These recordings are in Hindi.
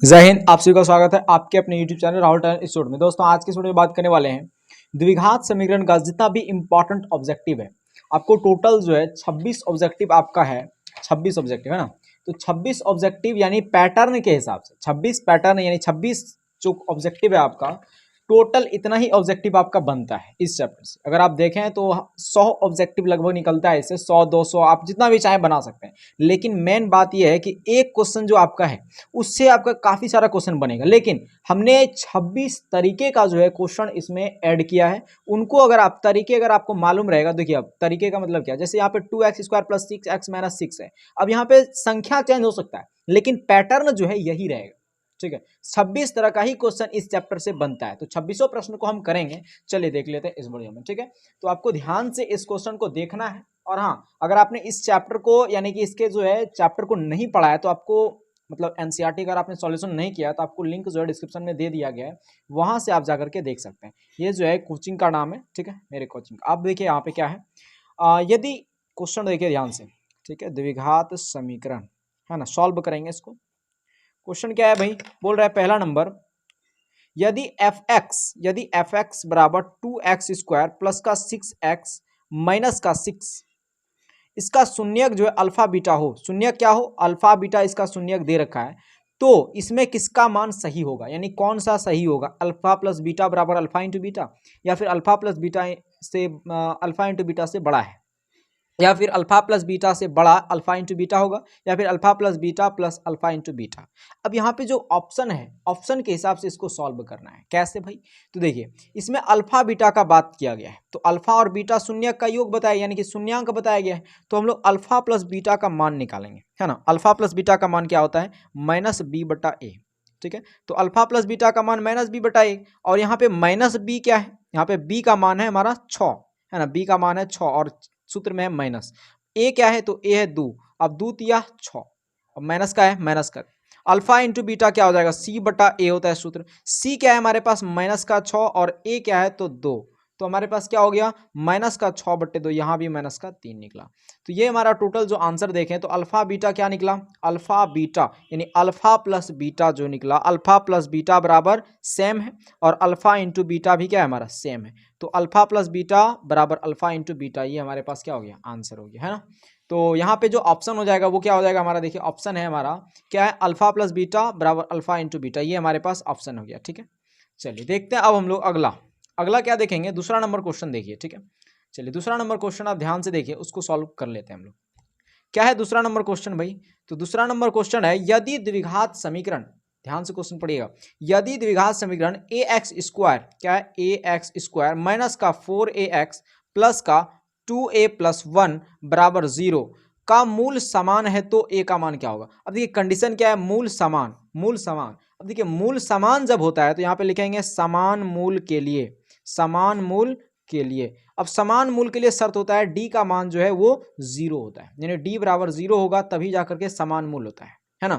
जय हिंद। आप सभी का स्वागत है आपके अपने YouTube channel Rahul talent institute में। दोस्तों आज के इस वीडियो में बात करने वाले हैं द्विघात समीकरण का जितना भी इंपॉर्टेंट ऑब्जेक्टिव है। आपको टोटल जो है 26 ऑब्जेक्टिव आपका है, 26 ऑब्जेक्टिव है ना। तो 26 ऑब्जेक्टिव यानी पैटर्न के हिसाब से 26 पैटर्न यानी 26 जो ऑब्जेक्टिव है आपका, टोटल इतना ही ऑब्जेक्टिव आपका बनता है इस चैप्टर से। अगर आप देखें तो 100 ऑब्जेक्टिव लगभग निकलता है इससे, 100 200 आप जितना भी चाहे बना सकते हैं। लेकिन मेन बात यह है कि एक क्वेश्चन जो आपका है उससे आपका काफी सारा क्वेश्चन बनेगा। लेकिन हमने 26 तरीके का जो है क्वेश्चन इसमें ऐड किया है। उनको अगर आप तरीके अगर आपको मालूम रहेगा, देखिए अब तरीके का मतलब क्या है, जैसे यहाँ पे 2x² + 6x - 6 है। अब यहाँ पे संख्या चेंज हो सकता है लेकिन पैटर्न जो है यही रहेगा। ठीक है, 26 तरह का ही क्वेश्चन इस चैप्टर से बनता है। तो 26 प्रश्न को हम करेंगे, चलिए देख लेते हैं इस वीडियो में। ठीक है, तो आपको ध्यान से इस क्वेश्चन को देखना है। और हाँ, अगर आपने इस चैप्टर को यानी कि इसके जो है चैप्टर को नहीं पढ़ा है तो आपको मतलब एनसीईआरटी अगर आपने सॉल्यूशन नहीं किया तो आपको लिंक जो है डिस्क्रिप्शन में दे दिया गया है, वहां से आप जाकर के देख सकते हैं। ये जो है कोचिंग का नाम है, ठीक है, मेरे कोचिंग का। आप देखिए यहाँ पे क्या है, यदि क्वेश्चन देखिए ध्यान से, ठीक है, द्विघात समीकरण है ना, सॉल्व करेंगे इसको। क्वेश्चन क्या है भाई, बोल रहा है पहला नंबर, यदि एफ एक्स बराबर 2x² प्लस का 6x माइनस का 6, इसका शून्यक जो है अल्फा बीटा हो, शून्यक क्या हो, अल्फा बीटा इसका शून्यक दे रखा है, तो इसमें किसका मान सही होगा, यानी कौन सा सही होगा, अल्फा प्लस बीटा बराबर अल्फा इंटू बीटा, या फिर अल्फा प्लस बीटा से अल्फा इंटू बीटा से बड़ा है, या फिर अल्फा प्लस बीटा से बड़ा अल्फा इंटू बीटा होगा, या फिर alpha plus beta plus alpha into beta. अब यहाँ पे जो ऑप्शन है, ऑप्शन के हिसाब से इसको सॉल्व करना है। कैसे भाई, तो देखिए इसमें अल्फा बीटा का बात किया गया है, तो अल्फा और बीटा शून्यक का योग बताया यानी कि शून्यांक बताया गया है। तो हम लोग अल्फा प्लस बीटा का मान निकालेंगे, है ना। अल्फा प्लस बीटा का मान क्या होता है, -b/a। ठीक है, तो अल्फा प्लस बीटा का मान -b/a, और यहाँ पे -b क्या है, यहाँ पे b का मान है हमारा 6, है ना, b का मान है 6 और सूत्र में है माइनस। ए क्या है, तो ए है 2, अब 2 तिया 6, अब माइनस का है माइनस का। अल्फा इंटू बीटा क्या हो जाएगा, c/a होता है सूत्र। c क्या है हमारे पास, माइनस का 6, और a क्या है तो 2, तो हमारे पास क्या हो गया, माइनस का 6/2, यहाँ भी माइनस का 3 निकला। तो ये हमारा टोटल जो आंसर देखें तो अल्फा बीटा क्या निकला, अल्फा बीटा यानी अल्फा प्लस बीटा जो निकला, अल्फा प्लस बीटा बराबर सेम है, और अल्फा इंटू बीटा भी क्या है हमारा सेम है। तो अल्फा प्लस बीटा बराबर अल्फा इंटू बीटा, ये हमारे पास क्या हो गया, आंसर हो गया, है ना। तो यहाँ पे जो ऑप्शन हो जाएगा वो क्या हो जाएगा हमारा, देखिए ऑप्शन है हमारा क्या है, अल्फा प्लस बीटा बराबर अल्फा इंटू बीटा, ये हमारे पास ऑप्शन हो गया। ठीक है, चलिए देखते हैं अब हम लोग अगला अगला क्या देखेंगे, दूसरा नंबर क्वेश्चन देखिए। ठीक है, चलिए दूसरा नंबर क्वेश्चन आप ध्यान से देखिए, उसको सॉल्व कर लेते हैं हम लोग। क्या है दूसरा नंबर क्वेश्चन भाई, तो दूसरा नंबर क्वेश्चन है, यदि द्विघात समीकरण, ध्यान से क्वेश्चन पढ़िएगा, यदि द्विघात समीकरण ax² क्या है, ax² माइनस का 4ax प्लस का 2a+1 बराबर 0 का मूल समान है तो a का मान क्या होगा। अब देखिए कंडीशन क्या है, मूल समान, मूल समान। अब देखिए मूल समान जब होता है तो यहाँ पे लिखेंगे समान मूल के लिए, समान मूल के लिए। अब समान मूल के लिए शर्त होता है डी का मान जो है वो 0 होता है, यानी डी बराबर 0 होगा तभी जाकर के समान मूल होता है ना।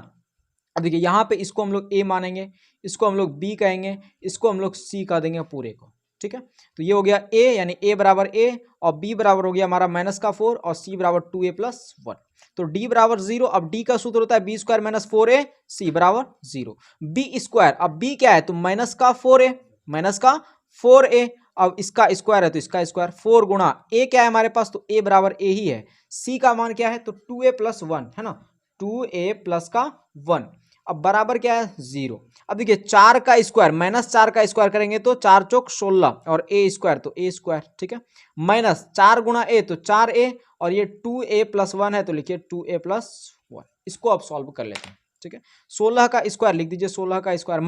अब देखिए यहाँ पे इसको हम लोग ए मानेंगे, इसको हम लोग बी कहेंगे, इसको हम लोग सी कह देंगे पूरे को। ठीक है, तो ये हो गया ए, यानी ए बराबर ए, और बी बराबर हो गया हमारा -4, और सी बराबर 2a+1। तो डी बराबर 0, अब डी का सूत्र होता है b² - 4a, सी बराबर 0। b², अब b क्या है, तो -4a, -4a, अब इसका स्क्वायर है तो इसका स्क्वायर, 4 गुणा a क्या है हमारे पास, तो a बराबर a ही है। c का मान क्या है, तो 2a+1 है ना, 2a+1, अब बराबर क्या है 0। अब देखिए 4 का स्क्वायर, -4 का स्क्वायर करेंगे तो 4 चौक 16, और a² तो a²। ठीक है, माइनस 4 गुणा a तो 4a, और ये 2a+1 है तो लिखिए 2a+1। इसको अब सॉल्व कर लेते हैं। ठीक है, 16 का स्क्वायर लिख दीजिए, 16 का स्क्वायर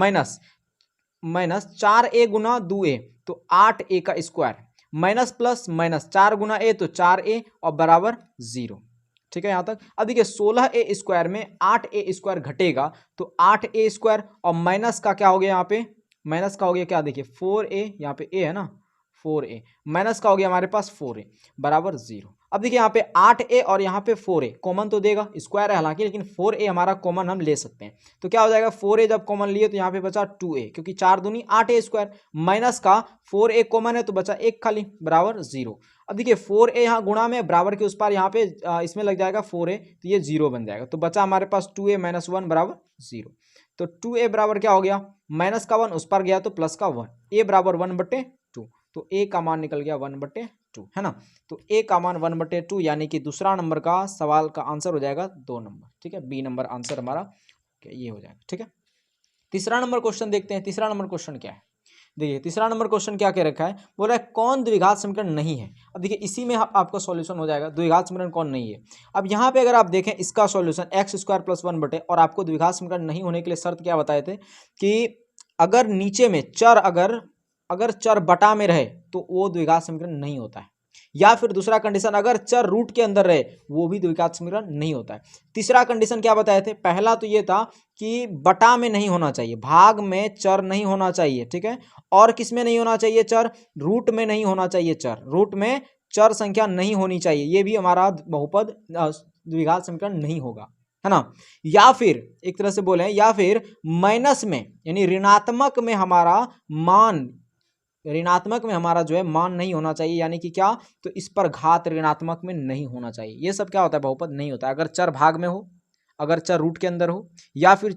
माइनस 4a गुना 2a तो 8a का square, minus plus minus 4 Guna a तो 4a, और बराबर 0। ठीक है यहाँ तक। अब देखिए 16a² में 8a² घटेगा तो 8a² और माइनस का क्या हो गया यहाँ पे, माइनस का हो गया क्या, देखिए 4a, यहाँ पे a है ना, 4a माइनस का हो गया हमारे पास 4a बराबर 0। अब देखिए यहाँ पे 8a और यहाँ पे 4a कॉमन तो देगा, स्क्वायर है हालांकि, लेकिन 4a हमारा कॉमन हम ले सकते हैं। तो क्या हो जाएगा, 4a जब कॉमन लिए तो यहाँ पे बचा 2a, क्योंकि 4 दूनी 8a², माइनस का 4a कॉमन है तो बचा 1 खाली बराबर 0। अब देखिए 4a यहाँ गुणा में बराबर के उस पार यहाँ पे इसमें लग जाएगा 4a, तो ये 0 बन जाएगा, तो बचा हमारे पास 2a - 1 बराबर 0। तो 2a बराबर क्या हो गया, माइनस का 1 उस पर गया तो प्लस का 1, a बराबर 1/2, तो a का मान निकल गया 1/2, है ना। तो a का मान 1/2 यानी कि दूसरा नंबर का सवाल का आंसर हो जाएगा 2 नंबर, ठीक है, बी नंबर आंसर हमारा ये हो जाएगा, ठीक है। तीसरा नंबर क्वेश्चन देखते हैं। तीसरा नंबर क्वेश्चन क्या है, देखिए तीसरा नंबर क्वेश्चन क्या कह रखा है, बोल रहा है कौन द्विघात समीकरण नहीं है। अब देखिए इसी में आपका सॉल्यूशन हो जाएगा, द्विघात समीकरण कौन नहीं है। अब यहाँ पे अगर आप देखें इसका सॉल्यूशन x² + 1 और आपको द्विघात समीकरण नहीं होने के लिए शर्त क्या बताए थे कि अगर नीचे में चर अगर चर बटा में रहे तो वो द्विघात समीकरण नहीं होता है, या फिर दूसरा कंडीशन अगर चर रूट के अंदर रहे वो भी द्विघात समीकरण नहीं होता है। तीसरा कंडीशन क्या बताए थे, पहला तो ये था कि बटा में नहीं होना चाहिए, भाग में चर नहीं होना चाहिए, ठीक है, और किस में नहीं होना चाहिए चर, रूट में नहीं होना चाहिए चर, रूट में चर संख्या नहीं होनी चाहिए, ये भी हमारा बहुपद द्विघात समीकरण नहीं होगा, है ना। या फिर एक तरह से बोले, या फिर माइनस में यानी ऋणात्मक में हमारा मान, ऋणात्मक में हमारा जो है मान नहीं होना चाहिए, यानी कि क्या, तो इस पर घात ऋणात्मक में नहीं होना चाहिए। ये सब क्या होता है, बहुपद नहीं होता है। अगर चर भाग में हो, अगर चर रूट के अंदर हो, या फिर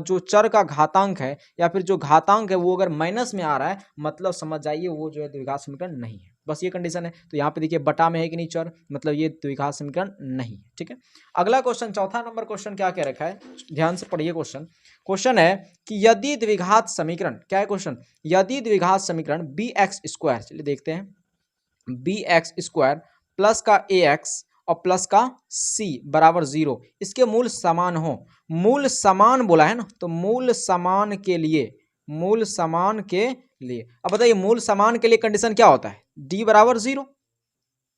जो चर का घातांक है या फिर जो घातांक है वो अगर माइनस में आ रहा है, मतलब समझ जाइए वो जो है द्विघात समीकरण नहीं है, बस ये कंडीशन है। तो यहाँ पे देखिए बटा में है कि नहीं चर, मतलब ये द्विघात समीकरण नहीं है, ठीक है। अगला क्वेश्चन, चौथा नंबर क्वेश्चन क्या कह रखा है, ध्यान से पढ़िए क्वेश्चन। क्वेश्चन है कि यदि द्विघात समीकरण, क्या है क्वेश्चन, यदि द्विघात समीकरण bx², चलिए देखते हैं, bx² प्लस का ax और प्लस का c बराबर 0, इसके मूल समान हो, मूल समान बोला है ना, तो मूल समान के लिए, मूल समान के लिए, अब बताइए मूल समान के लिए कंडीशन क्या होता है, d बराबर 0,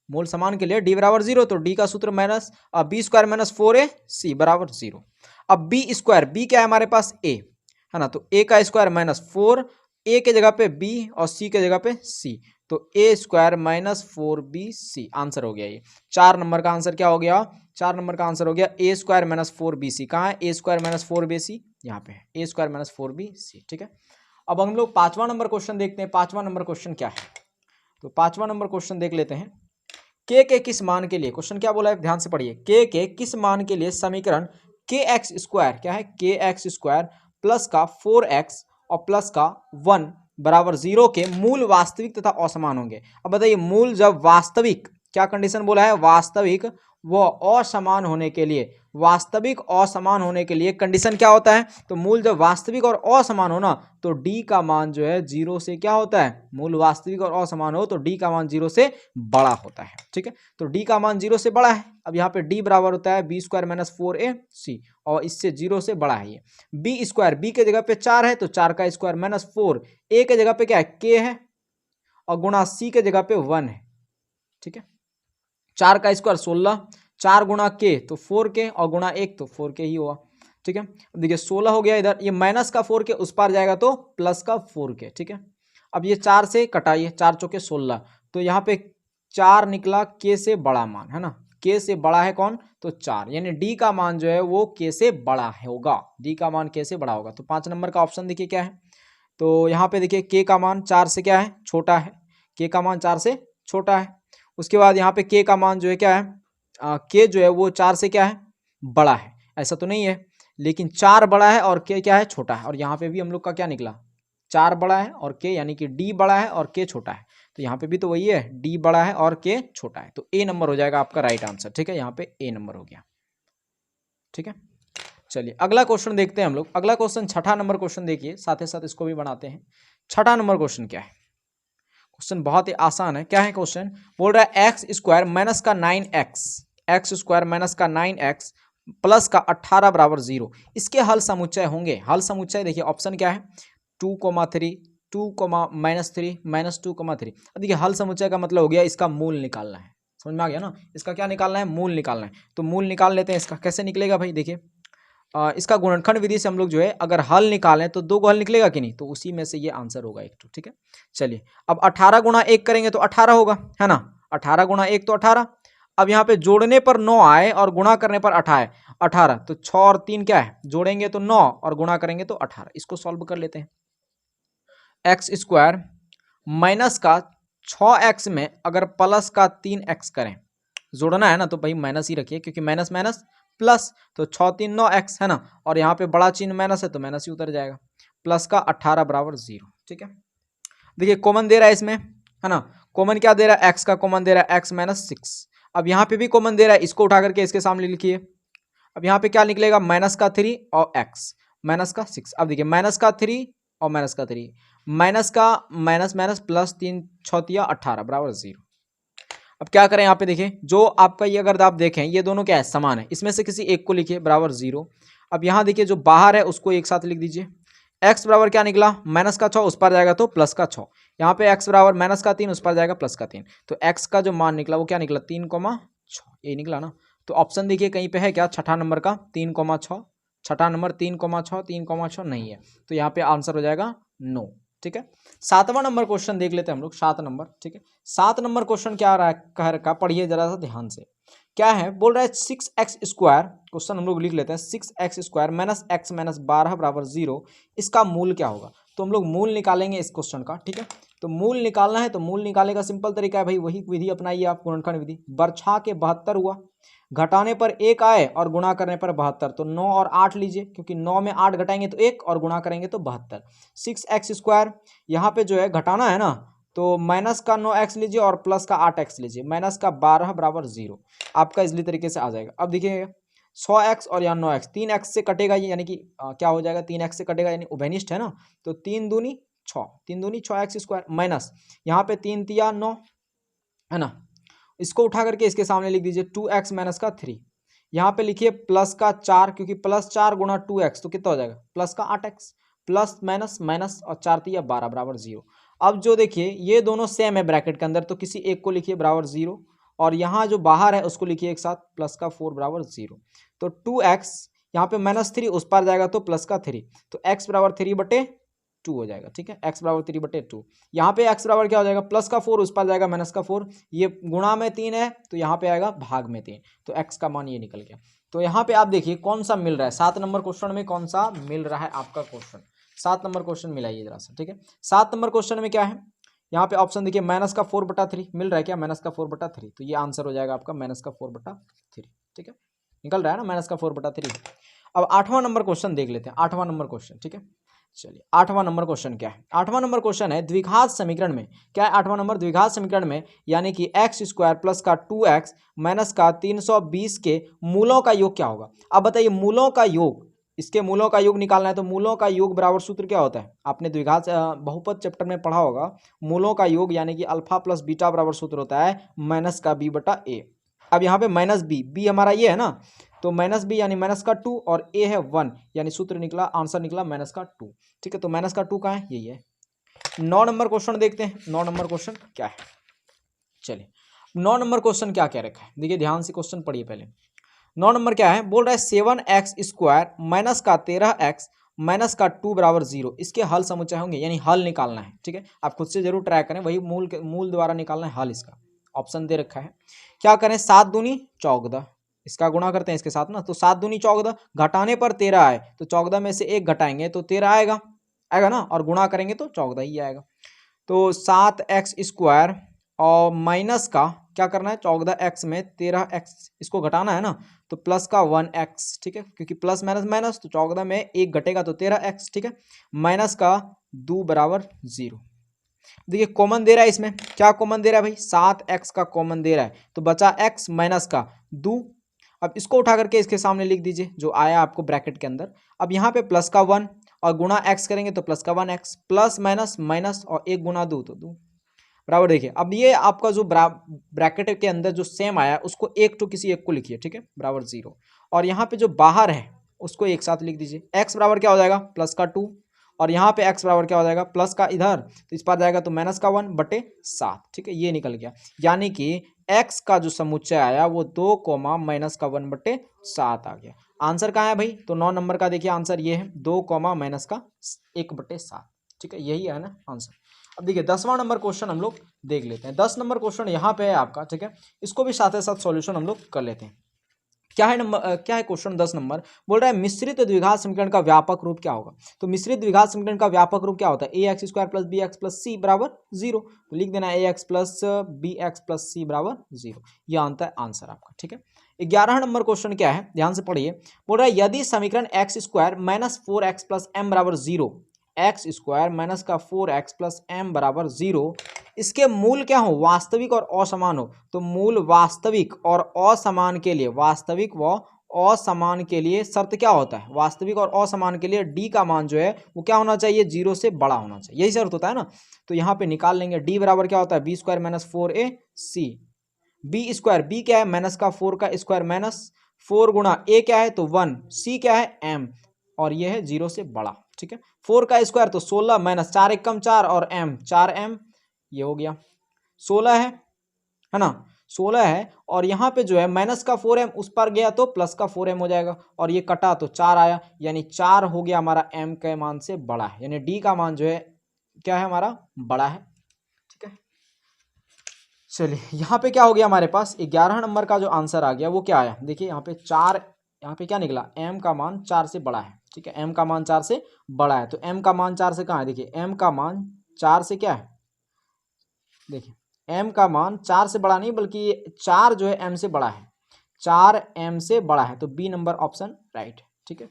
मूल समान के लिए d बराबर 0, तो d का सूत्र माइनस b² - 4ac बराबर 0। अब b², b क्या है हमारे पास a, है ना, तो a का स्क्वायर -4, a के जगह पे b और c के जगह पे c, तो a² - 4bc आंसर हो गया। ये 4 नंबर का आंसर क्या हो गया, 4 नंबर का आंसर हो गया a² - 4bc। कहाँ है a² - 4bc, यहाँ पे है a² - 4bc, ठीक है। अब हम लोग 5वां नंबर क्वेश्चन देखते हैं। 5वां नंबर क्वेश्चन क्या है, तो 5वां नंबर क्वेश्चन देख लेते हैं। के किस मान के लिए, क्वेश्चन क्या बोला है ध्यान से पढ़िए, के किस मान के लिए समीकरण kx², क्या है kx² प्लस का 4x और प्लस का 1 बराबर 0 के मूल वास्तविक तथा असमान होंगे। अब बताइए मूल जब वास्तविक, क्या कंडीशन बोला है, वास्तविक व असमान होने के लिए, वास्तविक असमान होने के लिए कंडीशन क्या होता है, तो मूल जब वास्तविक और असमान हो ना तो d का मान जो है 0 से क्या होता है, मूल वास्तविक और असमान हो तो d का मान 0 से बड़ा होता है, ठीक है। तो d का मान 0 से बड़ा है, अब यहाँ पे d बराबर होता है b² - 4ac और इससे 0 से बड़ा है। ये b² b के जगह पे 4 है तो 4 का स्क्वायर -4, a के जगह पे क्या है k है और गुणा c के जगह पे 1 है, ठीक है। 4 का स्क्वायर 16, 4 गुणा के तो 4k और गुणा 1 तो 4k ही हुआ, ठीक है। अब देखिए 16 हो गया, इधर ये माइनस का 4k उस पार जाएगा तो प्लस का 4k, ठीक है। अब ये 4 से कटाइए, 4 चौके 16, तो यहाँ पे 4 निकला k से बड़ा मान, है ना, k से बड़ा है कौन, तो 4, यानी d का मान जो है वो k से बड़ा होगा, d का मान k से बड़ा होगा। तो 5 नंबर का ऑप्शन देखिए क्या है, तो यहाँ पे देखिए k का मान 4 से क्या है, छोटा है, k का मान 4 से छोटा है। उसके बाद यहाँ पे k का मान जो है क्या है, k जो है वो 4 से क्या है, बड़ा है, ऐसा तो नहीं है, लेकिन 4 बड़ा है और k क्या है, छोटा है। और यहाँ पे भी हम लोग का क्या निकला, 4 बड़ा है और k, यानी कि d बड़ा है और k छोटा है, तो यहाँ पे भी तो वही है, d बड़ा है और k छोटा है, तो a नंबर हो जाएगा आपका राइट आंसर, ठीक है, यहाँ पे a नंबर हो गया, ठीक है। चलिए अगला क्वेश्चन देखते हैं हम लोग। अगला क्वेश्चन 6ठा नंबर क्वेश्चन देखिए, साथ ही साथ इसको भी बनाते हैं। 6ठा नंबर क्वेश्चन क्या है, क्वेश्चन बहुत ही आसान है। क्या है क्वेश्चन, बोल रहा है x² माइनस का 9x, x² माइनस का 9x प्लस का 18 बराबर 0, इसके हल समुच्चय होंगे। हल समुच्चय देखिए ऑप्शन क्या है, 2,3, 2, -3, -2,3। अब देखिए हल समुच्चय का मतलब हो गया इसका मूल निकालना है, समझ में आ गया ना, इसका क्या निकालना है, मूल निकालना है। तो मूल निकाल लेते हैं इसका, कैसे निकलेगा भाई, देखिए इसका गुणनखंड विधि से हम लोग जो है अगर हल निकालें तो 2 हल निकलेगा कि नहीं, तो उसी में से ये आंसर होगा एक तो, ठीक है। चलिए अब 18 गुणा 1 करेंगे तो 18 होगा, है ना, 18 गुणा 1 तो 18। अब यहाँ पे जोड़ने पर 9 आए और गुणा करने पर 18, तो 6 और 3 क्या है, जोड़ेंगे तो 9 और गुणा करेंगे तो 18। इसको सॉल्व कर लेते हैं। x² माइनस का 6x में अगर प्लस का 3x करें, जोड़ना है ना तो भाई माइनस ही रखिए, क्योंकि माइनस माइनस प्लस, तो 6 3 9 x है ना, और यहाँ पे बड़ा चिन्ह माइनस है तो माइनस ही उतर जाएगा, प्लस का 18 बराबर 0। ठीक है, देखिए कॉमन दे रहा है इसमें, है ना, कॉमन क्या दे रहा है, x का कॉमन दे रहा है x माइनस 6। अब यहाँ पे भी कॉमन दे रहा है, इसको उठा करके इसके सामने लिखिए। अब यहाँ पे क्या निकलेगा, माइनस का 3 और x माइनस का 6। अब देखिए माइनस का 3 और माइनस का 3, माइनस का माइनस माइनस प्लस 3 6 18 बराबर 0। अब क्या करें, यहाँ पे देखिए जो आपका ये अगर आप देखें ये दोनों क्या है, समान है, इसमें से किसी एक को लिखिए बराबर 0। अब यहाँ देखिए जो बाहर है उसको एक साथ लिख दीजिए। x बराबर क्या निकला, माइनस का 6 उस पर जाएगा तो प्लस का 6, यहाँ पे x बराबर माइनस का 3 उस पर जाएगा प्लस का 3, तो x का जो मान निकला वो क्या निकला 3,6, ये निकला ना। तो ऑप्शन देखिए कहीं पे है क्या, छठा नंबर का 3,6, छठा नंबर 3,6, 3,6 नहीं है, तो यहाँ पे आंसर हो जाएगा नो। ठीक है, 7वां नंबर क्वेश्चन देख लेते हैं हम लोग, 7 नंबर। ठीक है, 7 नंबर क्वेश्चन क्या रहा है, कह रखा, पढ़िए जरा सा ध्यान से, क्या है, बोल रहा है 6x², क्वेश्चन हम लोग लिख लेते हैं, 6x² माइनस x माइनस 12 बराबर 0, इसका मूल क्या होगा। तो हम लोग मूल निकालेंगे इस क्वेश्चन का। ठीक है, तो मूल निकालना है, तो मूल निकालने का सिंपल तरीका है भाई, वही विधि अपनाइए आप, गुणनखंड विधि। बरछा के 72 हुआ, घटाने पर 1 आए और गुणा करने पर 72, तो 9 और 8 लीजिए, क्योंकि 9 में 8 घटाएंगे तो 1 और गुणा करेंगे तो 72। 6x², यहाँ पे जो है घटाना है ना, तो माइनस का 9x लीजिए और प्लस का 8x लीजिए, माइनस का 12 बराबर 0, आपका इजली तरीके से आ जाएगा। अब देखिए 100x और यहाँ 9x, 3x से कटेगा ये, यानी कि क्या हो जाएगा, 3x से कटेगा, यानी उभयनिष्ठ है ना, तो 3 दूनी 6, 3 दूनी 6x² माइनस यहाँ पे 3 तिया 9, है ना, इसको उठा करके इसके सामने लिख दीजिए 2x माइनस का 3, यहाँ पे लिखिए प्लस का 4, क्योंकि प्लस 4 गुणा 2x तो कितना हो जाएगा, प्लस का 8x, प्लस माइनस माइनस और 4 तिया 12 बराबर 0। अब जो देखिए ये दोनों सेम है ब्रैकेट के अंदर, तो किसी एक को लिखिए बराबर 0, और यहाँ जो बाहर है उसको लिखिए एक साथ, प्लस का 4 बराबर 0। तो 2x यहाँ पे माइनस 3 उस पर जाएगा तो प्लस का 3, तो x बराबर 3/2 हो जाएगा। ठीक है, x बराबर 3/2, यहाँ पे x बराबर क्या हो जाएगा, प्लस का 4 उस पर जाएगा माइनस का 4, ये गुणा में 3 है तो यहाँ पे आएगा भाग में 3, तो x का मान ये निकल गया। तो यहाँ पे आप देखिए कौन सा मिल रहा है, 7 नंबर क्वेश्चन में कौन सा मिल रहा है आपका क्वेश्चन, 7 नंबर क्वेश्चन मिलाइए जरा सा। ठीक है, 7 नंबर क्वेश्चन में क्या है, यहाँ पे ऑप्शन देखिए माइनस का 4/3 मिल रहा है क्या, माइनस का 4/3, तो ये आंसर हो जाएगा आपका माइनस का 4/3। ठीक है, निकल रहा है ना माइनस का 4/3। अब 8वां नंबर क्वेश्चन देख लेते हैं, 8वां नंबर क्वेश्चन। ठीक है, चलिए 8वां नंबर क्वेश्चन क्या है, 8वां नंबर क्वेश्चन है द्विघात समीकरण में, क्या है 8वां नंबर, द्विघात समीकरण में, यानी कि x² प्लस का 2x माइनस का 320 के मूलों का योग क्या होगा। अब बताइए मूलों का योग, इसके मूलों का योग निकालना है, तो मूलों का योग बराबर सूत्र क्या होता है, आपने द्विघात बहुपद चैप्टर में पढ़ा होगा, मूलों का योग यानी कि अल्फा प्लस बीटा बराबर सूत्र होता है माइनस का b/a। अब यहाँ पे माइनस बी हमारा ये है ना, तो माइनस बी यानी माइनस का 2 और ए है 1, यानी सूत्र निकला, आंसर निकला माइनस का 2। ठीक है, तो माइनस का 2 कहाँ है, यही है। 9 नंबर क्वेश्चन देखते हैं, 9 नंबर क्वेश्चन क्या है। चलिए 9 नंबर क्वेश्चन क्या कह रखा है, देखिए ध्यान से क्वेश्चन पढ़िए पहले। 9 नंबर क्या है, बोल रहा है 7x² माइनस का 13x माइनस का 2 बराबर 0, इसके हल समुच्चय होंगे, यानी हल निकालना है। ठीक है, आप खुद से जरूर ट्राई करें, वही मूल द्वारा निकालना है हल इसका। ऑप्शन दे रखा है, क्या करें, 7 दूनी 14, इसका गुणा करते हैं इसके साथ ना, तो 7 दूनी 14, घटाने पर 13 आए तो 14 में से 1 घटाएंगे तो 13 आएगा, आएगा ना, और गुणा करेंगे तो 14 ही आएगा। तो 7x² और माइनस का क्या करना है, 14x में 13x, इसको घटाना है ना, तो प्लस का 1x। ठीक है, क्योंकि प्लस माइनस माइनस, तो 14 में 1 घटेगा तो 13x। ठीक है, माइनस का 2 बराबर 0। देखिए कॉमन दे रहा है इसमें, क्या कॉमन दे रहा है भाई, 7x का कॉमन दे रहा है, तो बचा x माइनस का 2। अब इसको उठा करके इसके सामने लिख दीजिए जो आया आपको ब्रैकेट के अंदर। अब यहाँ पे प्लस का 1 और गुणा x करेंगे तो प्लस का 1x, प्लस माइनस माइनस और 1 गुणा 2 तो 2 बराबर। देखिए अब ये आपका जो ब्रैकेट के अंदर जो सेम आया उसको एक तो किसी एक को लिखिए। ठीक है, बराबर 0, और यहाँ पे जो बाहर है उसको एक साथ लिख दीजिए। x बराबर क्या हो जाएगा, प्लस का 2, और यहाँ पे x बराबर क्या हो जाएगा, प्लस का इधर, तो इस पर जाएगा तो माइनस का 1/7। ठीक है, ये निकल गया, यानी कि x का जो समुच्चय आया वो 2 माइनस का 1/7 आ गया। आंसर कहाँ है भाई, तो 9 नंबर का देखिए आंसर ये है, 2 माइनस का 1/7। ठीक है, यही है ना आंसर। अब देखिए 10वां नंबर क्वेश्चन हम लोग देख लेते हैं। 10 नंबर क्वेश्चन यहाँ पे है आपका। ठीक है, इसको भी साथ ही साथ सॉल्यूशन हम लोग कर लेते हैं। क्या है क्या है क्वेश्चन 10 नंबर, बोल रहा है मिश्रित द्विघात समीकरण का व्यापक रूप क्या होगा। तो मिश्रित द्विघात समीकरण का व्यापक रूप क्या होता है, ax² plus bx plus c बराबर 0, तो लिख देना ax plus bx plus c बराबर 0, यह आता है आंसर आपका। ठीक है, 11 नंबर क्वेश्चन क्या है, ध्यान से पढ़िए। बोल रहा है यदि समीकरण X square minus 4x plus M बराबर 0, एक्स स्क्वायर माइनस का 4x प्लस एम बराबर 0, इसके मूल क्या हो, वास्तविक और असमान हो, तो मूल वास्तविक और असमान के लिए, वास्तविक व असमान के लिए शर्त क्या होता है, वास्तविक और असमान के लिए डी का मान जो है वो क्या होना चाहिए, 0 से बड़ा होना चाहिए, यही शर्त होता है ना। तो यहाँ पे निकाल लेंगे डी बराबर क्या होता है, B square minus 4ac, B square, B क्या है माइनस का 4 का स्क्वायर माइनस 4 गुणा ए क्या है तो 1, सी क्या है एम, और ये है 0 से बड़ा, ठीक है। 4 का स्क्वायर तो 16 माइनस 4 एक कम 4 और एम 4m, ये हो गया 16 है ना, 16 है। और यहाँ पे जो है माइनस का 4m उस पर गया तो प्लस का 4m हो जाएगा, और ये कटा तो 4 आया, यानी 4 हो गया हमारा m के मान से बड़ा है, यानी डी का मान जो है क्या है हमारा, बड़ा है, ठीक है। चलिए यहाँ पे क्या हो गया हमारे पास, 11 नंबर का जो आंसर आ गया वो क्या आया, देखिए यहाँ पे 4, यहाँ पे क्या निकला, m का मान 4 से बड़ा है, ठीक है, m का मान 4 से बड़ा है, तो m का मान 4 से कहाँ है, देखिए m का मान 4 से क्या है, देखिए m का मान 4 से बड़ा नहीं बल्कि 4 जो है m से बड़ा है, 4 m से बड़ा है, तो बी नंबर ऑप्शन राइट है, ठीक है।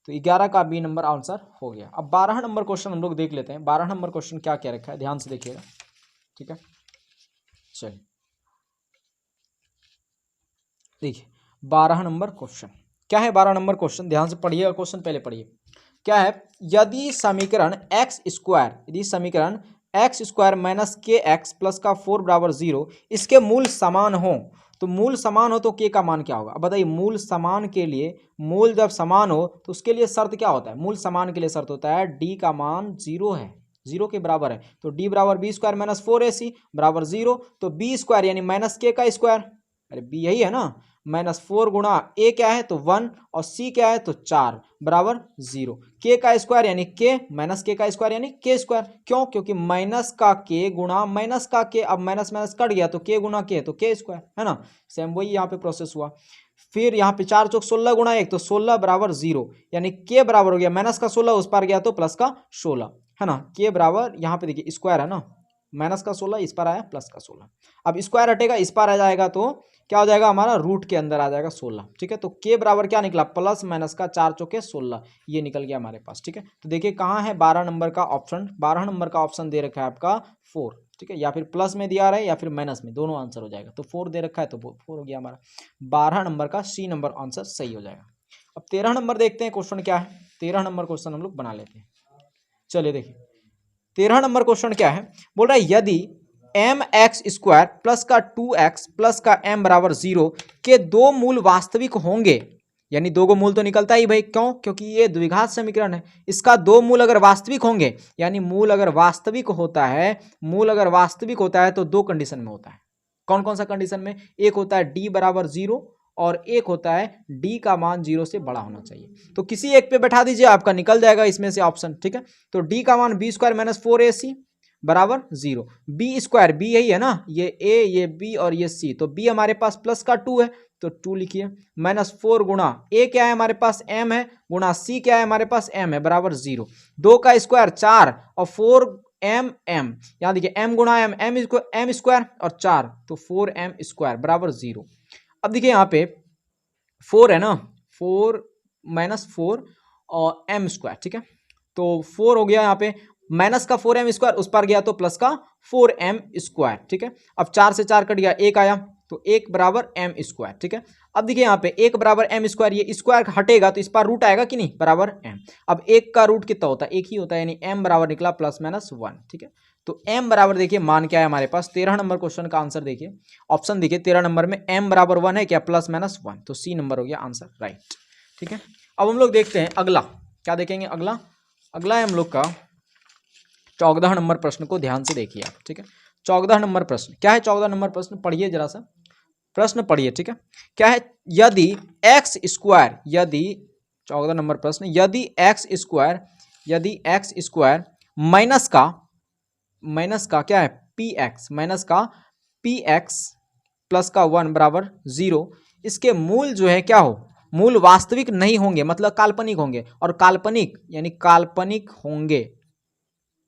तो 11 का बी नंबर आंसर हो गया। अब 12 नंबर क्वेश्चन हम लोग देख लेते हैं, 12 नंबर क्वेश्चन क्या क्या रखा है, ध्यान से देखिएगा, ठीक है। चलिए देखिए 12 नंबर क्वेश्चन क्या है, 12 नंबर क्वेश्चन ध्यान से पढ़िएगा, क्वेश्चन पहले पढ़िए। क्या है, यदि समीकरण एक्स स्क्वायर, यदि समीकरण एक्स स्क्वायर माइनस के एक्स प्लस का 4 बराबर 0, इसके मूल समान हो, तो मूल समान हो तो के का मान क्या होगा, अब बताइए, मूल समान के लिए, मूल जब समान हो तो उसके लिए शर्त क्या होता है, मूल समान के लिए शर्त होता है डी का मान 0 है, 0 के बराबर है, तो डी बराबर बी स्क्वायर माइनस 4ac बराबर 0, तो बी स्क्वायर यानी माइनस के का स्क्वायर, अरे बी यही है ना, माइनस 4 गुणा ए क्या है तो 1 और सी क्या है तो 4 बराबर 0, के का स्क्वायर यानी के माइनस के का स्क्वायर यानी के स्क्वायर, क्यों, क्योंकि माइनस का के गुणा माइनस का के, अब माइनस माइनस कट गया तो के गुणा के तो के स्क्वायर, है ना, सेम वही यहाँ पे प्रोसेस हुआ। फिर यहाँ पे 4 चौक 16 गुणा 1 तो 16 बराबर 0, यानी के बराबर हो गया माइनस का 16 उस पर गया तो प्लस का 16, है ना, के बराबर यहाँ पे देखिए स्क्वायर है ना, माइनस का 16 इस पर आया प्लस का 16, अब स्क्वायर हटेगा इस पर आ जाएगा तो क्या हो जाएगा हमारा, रूट के अंदर आ जाएगा 16, ठीक है। तो के बराबर क्या निकला, प्लस माइनस का 4 चौके 16, ये निकल गया हमारे पास, ठीक है। तो देखिए कहाँ है 12 नंबर का ऑप्शन, 12 नंबर का ऑप्शन दे रखा है आपका 4, ठीक है, या फिर प्लस में दिया रहा है या फिर माइनस में, दोनों आंसर हो जाएगा, तो 4 दे रखा है तो 4 हो गया हमारा, 12 नंबर का सी नंबर आंसर सही हो जाएगा। अब 13 नंबर देखते हैं क्वेश्चन क्या है, 13 नंबर क्वेश्चन हम लोग बना लेते हैं। चलिए देखिए 13 नंबर क्वेश्चन क्या है, बोल रहा है यदि एम एक्स स्क्वायर प्लस का 2x प्लस का m बराबर 0 के दो मूल वास्तविक होंगे, यानी दो को मूल तो निकलता ही भाई, क्यों, क्योंकि ये द्विघात समीकरण है, इसका दो मूल अगर वास्तविक होंगे, यानी मूल अगर वास्तविक होता है, मूल अगर वास्तविक होता है तो दो कंडीशन में होता है, कौन कौन सा कंडीशन में, एक होता है d बराबर 0 और एक होता है d का मान 0 से बड़ा होना चाहिए, तो किसी एक पे बैठा दीजिए आपका निकल जाएगा इसमें से ऑप्शन, ठीक है। तो d का मान बी स्क्वायर माइनस 4ac बराबर 0, बी स्क्वायर बी यही है ना, ये a ये b और ये c, तो b हमारे पास प्लस का 2 है तो 2 लिखिए, माइनस 4 गुणा a क्या है हमारे पास m है, गुणा c क्या है हमारे पास m है बराबर 0, 2 का स्क्वायर 4 और 4 m m, यहाँ देखिए m गुणा m स्क्वायर और 4 तो 4m स्क्वायर बराबर 0। अब देखिए यहाँ पे 4 है ना, 4 माइनस 4 और m स्क्वायर, ठीक है, तो 4 हो गया यहाँ पे, माइनस का 4m स्क्वायर उस पर गया तो प्लस का 4m स्क्वायर, ठीक है। अब 4 से 4 कट गया, 1 आया तो 1 बराबर m स्क्वायर, ठीक है। अब देखिए यहाँ पे 1 बराबर m स्क्वायर, ये स्क्वायर हटेगा तो इस पर रूट आएगा कि नहीं, बराबर m, अब 1 का रूट कितना होता है, 1 ही होता है, यानी m बराबर निकला प्लस माइनस 1, ठीक है। तो m बराबर देखिए मान क्या है हमारे पास, 13 नंबर क्वेश्चन का आंसर देखिए, ऑप्शन देखिए 13 नंबर में m बराबर 1 है क्या, प्लस माइनस 1, तो सी नंबर हो गया आंसर राइट, ठीक है। अब हम लोग देखते हैं अगला, क्या देखेंगे अगला, अगला है हम लोग का 14 नंबर प्रश्न को ध्यान से देखिए आप, ठीक है। 14 नंबर प्रश्न क्या है, 14 नंबर प्रश्न पढ़िए जरा सा, प्रश्न पढ़िए, ठीक है। क्या है, यदि एक्स स्क्वायर, यदि 14 नंबर प्रश्न, यदि एक्स स्क्वायर माइनस का क्या है पी एक्स, माइनस का पी एक्स प्लस का 1 बराबर 0, इसके मूल जो है क्या हो, मूल वास्तविक नहीं होंगे, मतलब काल्पनिक होंगे, और काल्पनिक यानी काल्पनिक होंगे,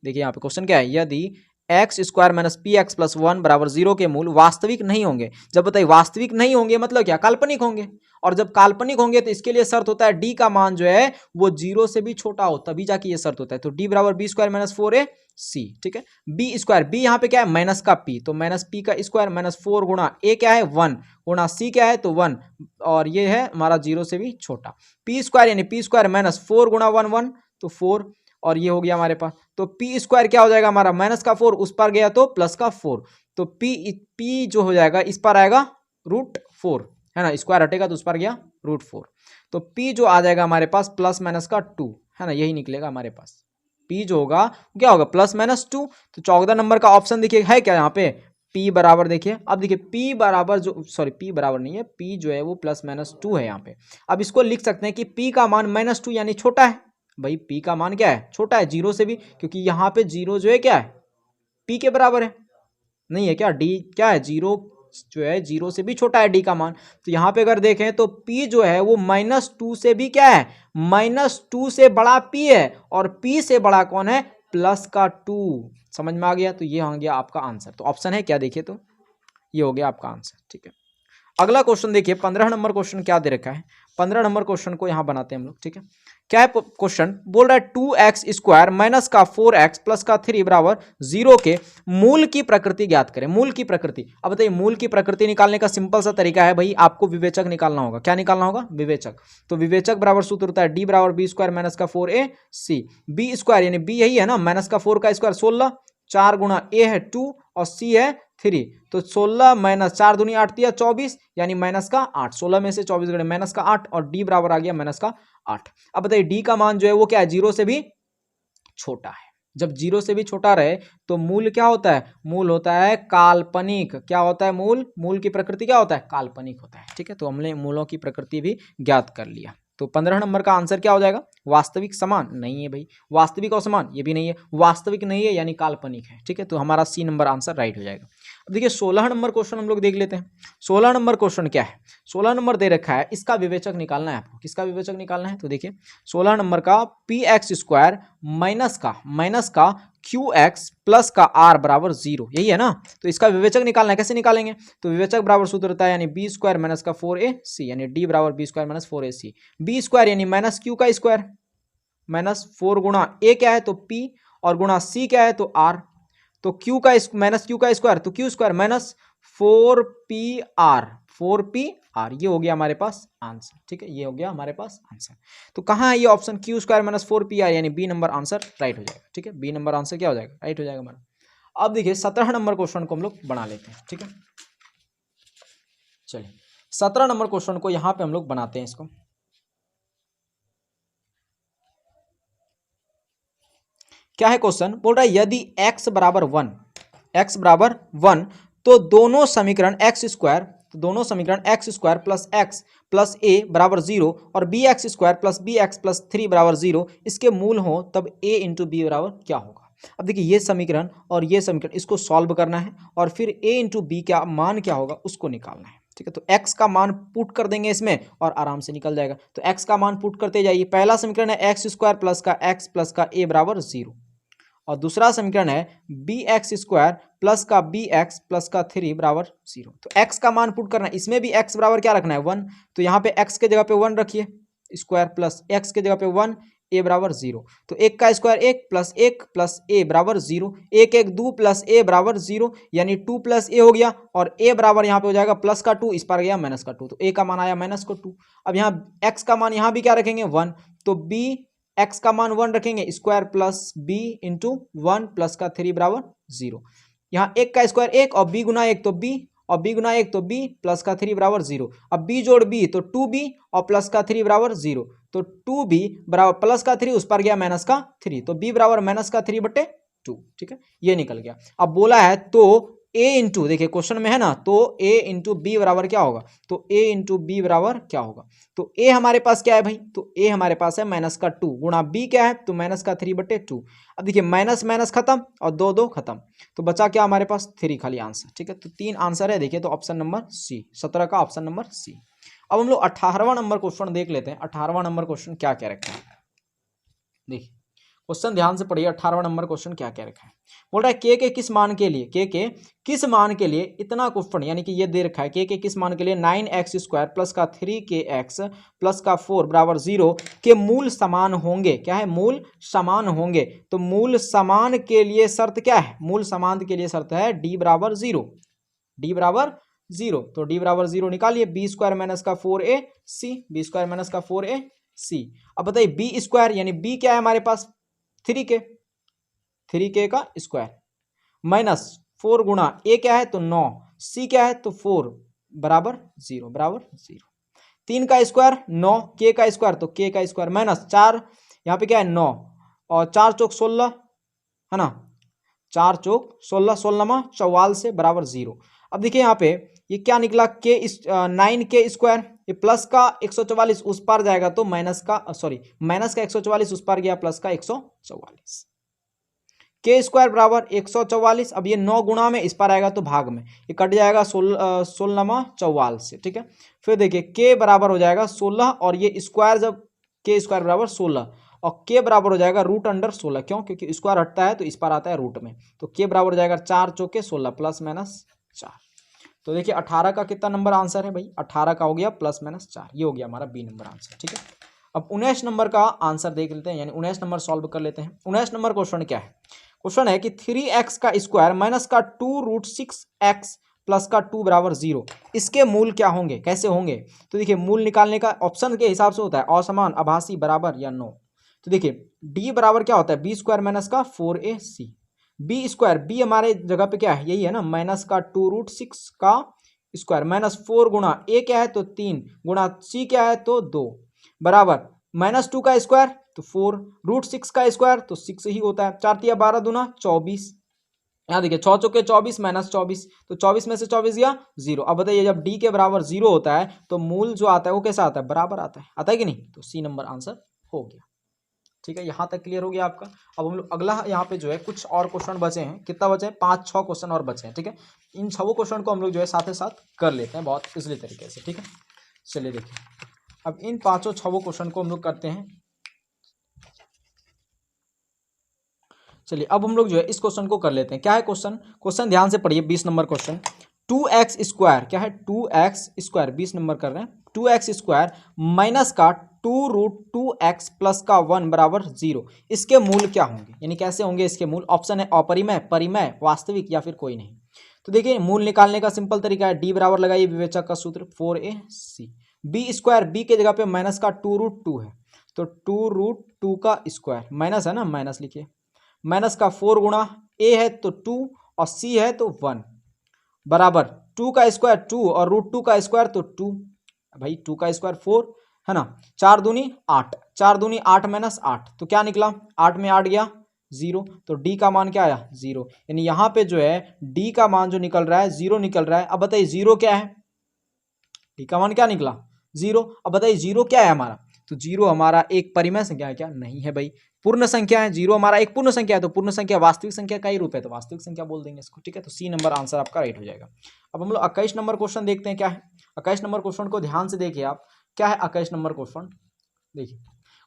देखिए यहाँ पे क्वेश्चन क्या है, यदि x square minus P x plus 1 बराबर 0 के मूल वास्तविक नहीं होंगे। जब बताइए वास्तविक नहीं होंगे मतलब क्या, काल्पनिक होंगे। और जब काल्पनिक होंगे तो इसके लिए शर्त होता है डी का मान जो है वो 0 से भी छोटा हो, तभी जाके ये शर्त होता है। तो डी बराबर बी स्क्वायर माइनस 4 सी, ठीक है। बी स्क्वायर, बी यहाँ पे क्या है माइनस का पी, तो माइनस पी का स्क्वायर माइनस 4 गुणा ए क्या है 1 गुणा सी क्या है तो 1, और ये है हमारा 0 से भी छोटा। पी स्क्वायर यानी पी स्क्वायर माइनस 4 गुणा 1 1 तो 4, और ये हो गया हमारे पास। तो पी स्क्वायर क्या हो जाएगा हमारा माइनस का 4, उस पर गया तो प्लस का 4, तो पी जो हो जाएगा इस पर आएगा √4, है ना, स्क्वायर हटेगा तो उस पर गया √4। तो पी जो आ जाएगा हमारे पास प्लस माइनस का 2, है ना, यही निकलेगा हमारे पास। पी जो होगा क्या होगा प्लस माइनस 2। तो 14 नंबर का ऑप्शन देखिए है क्या यहाँ पे, पी बराबर, देखिए अब देखिए पी बराबर जो, सॉरी पी बराबर नहीं है, पी जो है वो प्लस माइनस 2 है यहाँ पे। अब इसको लिख सकते हैं कि पी का मान -2 यानी छोटा है। भाई पी का मान क्या है, छोटा है 0 से भी, क्योंकि यहाँ पे 0 जो है क्या है पी के बराबर है, नहीं है क्या, डी क्या है 0 जो है 0 से भी छोटा है डी का मान। तो यहाँ पे अगर देखें तो p जो है वो -2 से भी क्या है, -2 से बड़ा p है, और p से बड़ा कौन है प्लस का 2। समझ में आ गया, तो ये हो गया आपका आंसर। तो ऑप्शन है क्या, देखिए तो ये हो गया आपका आंसर, ठीक है। अगला क्वेश्चन देखिए 15 नंबर क्वेश्चन क्या दे रखा है। 15 नंबर क्वेश्चन को यहां बनाते हैं हम लोग, ठीक है। क्या है क्वेश्चन, बोल रहा है 2x स्क्वायर माइनस का 4x प्लस का 3 बराबर 0 के मूल की प्रकृति ज्ञात करें। मूल की प्रकृति, अब बताइए मूल की प्रकृति निकालने का सिंपल सा तरीका है भाई, आपको विवेचक निकालना होगा। क्या निकालना होगा, विवेचक। तो विवेचक बराबर सूत्र होता है डी बराबर बी स्क्वायर माइनस का 4ac, बी स्क्वायर यानी बी यही है ना, माइनस का 4 का स्क्वायर 16, 4 गुणा ए है 2 और सी है 3, तो 16 माइनस 4 दूनी 8 दिया 24 यानी माइनस का 8, 16 में से 24 गए माइनस का 8, और डी बराबर आ गया माइनस का 8। अब बताइए डी का मान जो है वो क्या है, 0 से भी छोटा है। जब 0 से भी छोटा रहे तो मूल क्या होता है, मूल होता है काल्पनिक। क्या होता है मूल, मूल की प्रकृति क्या होता है, काल्पनिक होता है, ठीक है। तो हमने मूलों की प्रकृति भी ज्ञात कर लिया। तो 15 नंबर का आंसर क्या हो जाएगा, वास्तविक समान नहीं है भाई, वास्तविक और समान ये भी नहीं है, वास्तविक नहीं है यानी काल्पनिक है, ठीक है। तो हमारा सी नंबर आंसर राइट हो जाएगा। अब देखिए 16 नंबर क्वेश्चन हम लोग देख लेते हैं। 16 नंबर क्वेश्चन क्या है, 16 नंबर दे रखा है, इसका विवेचक निकालना है आपको। किसका विवेचक निकालना है, तो देखिए 16 नंबर का पी एक्स स्क्वायर माइनस का क्यू एक्स प्लस का आर बराबर 0, यही है ना। तो इसका विवेचक निकालना है, कैसे निकालेंगे, तो विवेचक बराबर सूत्र होता है यानी बी स्क्वायर माइनस का 4ac यानी डी बराबर B square minus 4ac, B square यानी माइनस क्यू का स्क्वायर माइनस 4 गुणा ए क्या है तो p, और गुणा c क्या है तो r, तो q का माइनस क्यू का स्क्वायर तो Q square minus 4pr, 4pr, ये हो गया हमारे पास आंसर, ठीक है। ये हो गया हमारे पास आंसर। तो कहाँ है ये option, Q square minus 4pr यानी बी नंबर आंसर राइट हो जाएगा, ठीक है। बी नंबर आंसर क्या हो जाएगा, राइट हो जाएगा हमारा। अब देखिए 17 नंबर क्वेश्चन को हम लोग बना लेते हैं, ठीक है। चलिए 17 नंबर क्वेश्चन को यहाँ पे हम लोग बनाते हैं इसको। क्या है क्वेश्चन, बोल रहा है यदि x बराबर 1 तो दोनों समीकरण x स्क्वायर, तो दोनों समीकरण x square plus x plus a बराबर 0 और bx square plus bx plus 3 बराबर 0 इसके मूल हो, तब a इंटू बी बराबर क्या होगा। अब देखिए ये समीकरण और ये समीकरण इसको सॉल्व करना है, और फिर a इंटू बी क्या मान क्या होगा उसको निकालना है, ठीक है। तो x का मान पुट कर देंगे इसमें और आराम से निकल जाएगा। तो x का मान पुट करते जाइए। पहला समीकरण है x स्क्वायर प्लस का x प्लस का a बराबर 0, और दूसरा समीकरण है बी एक्स स्क्वायर प्लस का बी एक्स प्लस का 3 बराबर 0। तो x का मान पुट करना है, इसमें भी x बराबर क्या रखना है 1, तो यहाँ पे x के जगह पे 1 रखिए स्क्वायर प्लस x के जगह पे 1 a बराबर 0, तो 1 का स्क्वायर 1 प्लस a बराबर 0, 1 1 2 प्लस a बराबर 0 यानी 2 प्लस a हो गया, और a बराबर यहाँ पे हो जाएगा प्लस का 2, इस पर गया माइनस का 2, तो a का मान आया माइनस का 2। अब यहाँ x का मान यहाँ भी क्या रखेंगे 1, तो b x का मान 1 रखेंगे square plus b into 1 plus का 3 बराबर 0। यहाँ 1 का स्क्वायर 1 और b गुना 1 तो b, और b गुना 1 तो b प्लस का 3 बराबर 0। अब b जोड़ b तो 2b और प्लस का 3 बराबर 0, तो 2b बराबर प्लस का 3 उस पर गया माइनस का 3, तो b बराबर माइनस का 3/2, ठीक है। ये निकल गया। अब बोला है तो a इंटू, देखिए क्वेश्चन में है ना, तो a इंटू बी बराबर क्या होगा, तो a इंटू बी बराबर क्या होगा, तो a हमारे पास क्या है भाई, तो a हमारे पास है माइनस का 2 गुणा b क्या है तो माइनस का 3/2। अब देखिए माइनस माइनस खत्म और 2 2 खत्म, तो बचा क्या हमारे पास 3 खाली आंसर, ठीक है। तो 3 आंसर है, देखिए तो ऑप्शन नंबर सी, 17 का ऑप्शन नंबर सी। अब हम लोग 18वां नंबर क्वेश्चन देख लेते हैं। 18वां नंबर क्वेश्चन क्या क्या रखा है, देखिए क्वेश्चन ध्यान से पढ़िए, 18वां नंबर क्वेश्चन क्या क्या रखा है। बोल रहा है के किस मान के लिए, के किस मान के लिए इतना क्वेश्चन, यानी कि ये दे रखा है के किस मान के लिए 9x² प्लस का 3kx प्लस का 4 बराबर 0 के मूल समान होंगे। क्या है, मूल समान होंगे। तो मूल समान के लिए शर्त क्या है, मूल समान के लिए शर्त है d बराबर 0, d बराबर 0। तो d बराबर 0 निकालिए, b² माइनस का 4ac, b² माइनस का 4ac। अब बताइए b² यानी b क्या है हमारे पास 3k का स्क्वायर माइनस 4 गुणा a क्या है तो 9, c क्या है तो 4 बराबर 0, बराबर 0। 3 का स्क्वायर 9, k का स्क्वायर तो k का स्क्वायर माइनस 4, यहाँ पे क्या है 9 और 4 चौक 16 है ना, 4 चौक 16, 16 44 से बराबर 0। अब देखिए यहाँ पे ये क्या निकला, के 9k स्क्वायर, ये प्लस का 144 उस पार जाएगा तो माइनस का माइनस का 144 उस पार गया प्लस का 144, के स्क्वायर बराबर 144। अब ये 9 गुणा में इस पार आएगा तो भाग में, ये कट जाएगा 16 44 से, ठीक है। फिर देखिए के बराबर हो जाएगा 16 और ये स्क्वायर, जब के स्क्वायर बराबर 16 और के बराबर हो जाएगा रूट अंडर 16, क्यों, क्योंकि स्क्वायर हटता है तो इस पार आता है रूट में। तो के बराबर हो जाएगा 4 चौके 16 प्लस माइनस 4। तो देखिए 18 का कितना नंबर आंसर है भाई, 18 का हो गया प्लस माइनस 4, ये हो गया हमारा बी नंबर आंसर, ठीक है। अब 19 नंबर का आंसर देख लेते हैं, यानी 19 नंबर सॉल्व कर लेते हैं। 19 नंबर क्वेश्चन क्या है, क्वेश्चन है कि 3x का स्क्वायर माइनस का 2√6x प्लस का 2 बराबर 0, इसके मूल क्या होंगे, कैसे होंगे। तो देखिए मूल निकालने का ऑप्शन के हिसाब से होता है असमान, आभासी, बराबर या नो। तो देखिए d बराबर क्या होता है b² माइनस का 4ac, b² b हमारे जगह पे क्या है यही है ना, माइनस का 2√6 का स्क्वायर माइनस 4 गुणा a क्या है तो 3 गुणा c क्या है तो 2 बराबर -2 का स्क्वायर तो 4, √6 का स्क्वायर तो 6 ही होता है, 4 तिया 12 दूना 24। यहाँ देखिए 6 चौके 24 माइनस 24, तो 24 में से 24 गया 0। अब बताइए जब d के बराबर 0 होता है तो मूल जो आता है वो कैसा आता है, बराबर आता है कि नहीं। तो सी नंबर आंसर हो गया, ठीक है। यहाँ तक क्लियर हो गया आपका। अब हम लोग अगला यहाँ पे जो है कुछ और क्वेश्चन बचे हैं, कितना बचे हैं 5-6 क्वेश्चन और बचे हैं, ठीक है। इन 6 क्वेश्चन को हम लोग जो है साथ साथ कर लेते हैं बहुत इजली तरीके से, ठीक है। चलिए देखिए अब इन 5-6 क्वेश्चन को हम लोग करते हैं। चलिए अब हम लोग जो है इस क्वेश्चन को कर लेते हैं। क्या है क्वेश्चन, क्वेश्चन ध्यान से पढ़िए, 20 नंबर क्वेश्चन। 2x², क्या है 2x² 20 नंबर कर रहे हैं। 2x² माइनस का 2√2x प्लस का 1 बराबर 0, इसके मूल क्या होंगे, यानी कैसे होंगे इसके मूल। ऑप्शन है अपरिमेय, परिमेय, वास्तविक या फिर कोई नहीं। तो देखिए मूल निकालने का सिंपल तरीका है, डी बराबर लगाइए विवेचक का सूत्र 4ac, b² b के जगह पे माइनस का 2√2 है तो 2√2 का स्क्वायर माइनस है ना, माइनस लिखिए, माइनस का 4 गुणा a है तो 2 और c है तो 1 बराबर 2 का स्क्वायर 2 और √2 का स्क्वायर तो 2, भाई 2 का स्क्वायर 4 है ना, 4 दूनी 8, 4 दूनी 8 माइनस 8 तो क्या निकला, 8 में 8 गया 0, तो d का मान क्या आया 0, यानी यहाँ पे जो है d का मान जो निकल रहा है 0 निकल रहा है। अब बताइए 0 क्या है, d का मान क्या निकला 0। अब बताइए 0 क्या है हमारा, तो 0 हमारा एक परिमेय संख्या है क्या, नहीं है भाई, पूर्ण संख्या है। 0 हमारा एक पूर्ण संख्या है, तो पूर्ण संख्या वास्तविक संख्या का ही रूप है, तो वास्तविक संख्या बोल देंगे इसको, ठीक है। तो सी नंबर आंसर आपका राइट हो जाएगा। अब हम लोग 21 नंबर क्वेश्चन देखते हैं क्या है। 21 नंबर क्वेश्चन को ध्यान से देखिए आप, क्या है 21 नंबर क्वेश्चन। देखिए